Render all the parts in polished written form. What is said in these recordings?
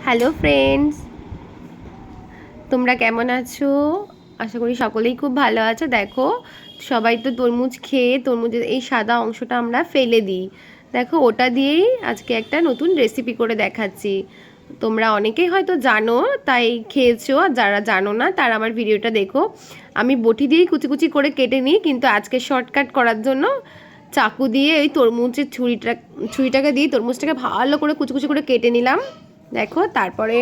Hello friends, তোমরা কেমন আছো? আশা করি সকলেই খুব ভালো আছো। দেখো, সবাই তো তরমুজ খেয়ে তরমুজের এই সাদা অংশটা আমরা ফেলে দিই। দেখো, ওটা দিয়েই আজকে একটা নতুন রেসিপি করে দেখাচ্ছি। তোমরা অনেকেই হয়তো জানো, তাই খেয়েছো, আর যারা জানো না তারা আমার ভিডিওটা দেখো। আমি বটি দিয়েই কুচি কুচি করে কেটে নিই, কিন্তু আজকে শর্টকাট করার জন্য চাকু দিয়ে ওই তরমুজের ছুরিটাকে দিয়ে তরমুজটাকে ভালো করে কুচি কুচি করে কেটে নিলাম। দেখো, তারপরে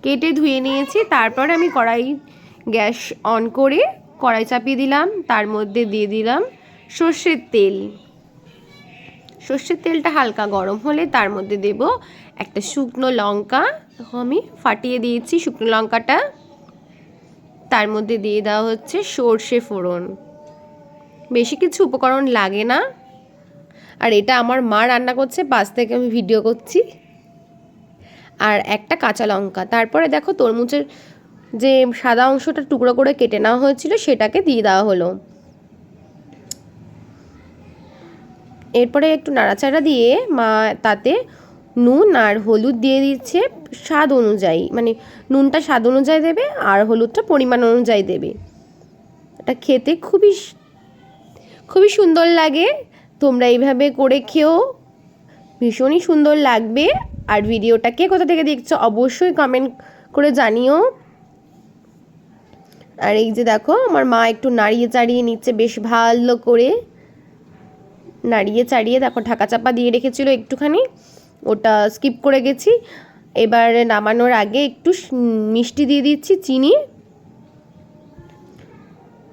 কেটে ধুয়ে নিয়েছি। তারপরে আমি গ্যাস অন করে কড়াই চাপিয়ে দিলাম। তার মধ্যে দিয়ে দিলাম সর্ষের তেল। সর্ষের তেলটা হালকা গরম হলে তার মধ্যে দেব একটা শুকনো লঙ্কা। আমি ফাটিয়ে দিয়েছি শুকনো লঙ্কাটা। তার মধ্যে দিয়ে দেওয়া হচ্ছে সর্ষে ফোড়ন। বেশি কিছু উপকরণ লাগে না, আর এটা আমার মা রান্না করছে, পাশ থেকে আমি ভিডিও করছি। আর একটা কাঁচা লঙ্কা। তারপরে দেখো, তরমুজের যে সাদা অংশটা টুকরো করে কেটে নেওয়া হয়েছিল সেটাকে দিয়ে দেওয়া হলো। এরপরে একটু নাড়াচাড়া দিয়ে মা তাতে নুন আর হলুদ দিয়ে দিচ্ছে স্বাদ অনুযায়ী, মানে নুনটা স্বাদ অনুযায়ী দেবে আর হলুদটা পরিমাণ অনুযায়ী দেবে। এটা খেতে খুবই খুবই সুন্দর লাগে। তোমরা এইভাবে করে খেও, ভীষণই সুন্দর লাগবে। আর ভিডিওটা কে কোথা থেকে দেখছো অবশ্যই কমেন্ট করে জানিও। আর এই যে দেখো, আমার মা একটু নাড়িয়ে চাড়িয়ে নিচ্ছে, বেশ ভালো করে নাড়িয়ে চাড়িয়ে। দেখো, ঢাকা চাপা দিয়ে রেখেছিল একটুখানি, ওটা স্কিপ করে গেছি। এবার নামানোর আগে একটু মিষ্টি দিয়ে দিচ্ছি, চিনি,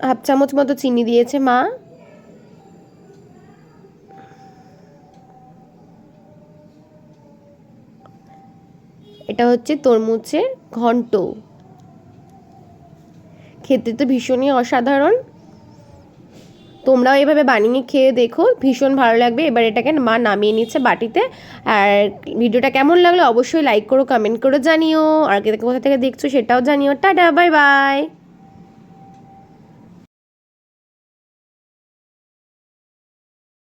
হাফ চামচ মতো চিনি দিয়েছে মা। এটা হচ্ছে তরমুজের ঘন্ট। খেতে তো ভীষণই অসাধারণ। তোমরাও এভাবে বানিয়ে খেয়ে দেখো, ভীষণ ভালো লাগবে। এবার এটাকে মা নামিয়ে নিচ্ছে বাটিতে। আর ভিডিওটা কেমন লাগলো অবশ্যই লাইক করো, কমেন্ট করে জানিও। আর কোথা থেকে দেখছো সেটাও জানিও। Tata, bye bye.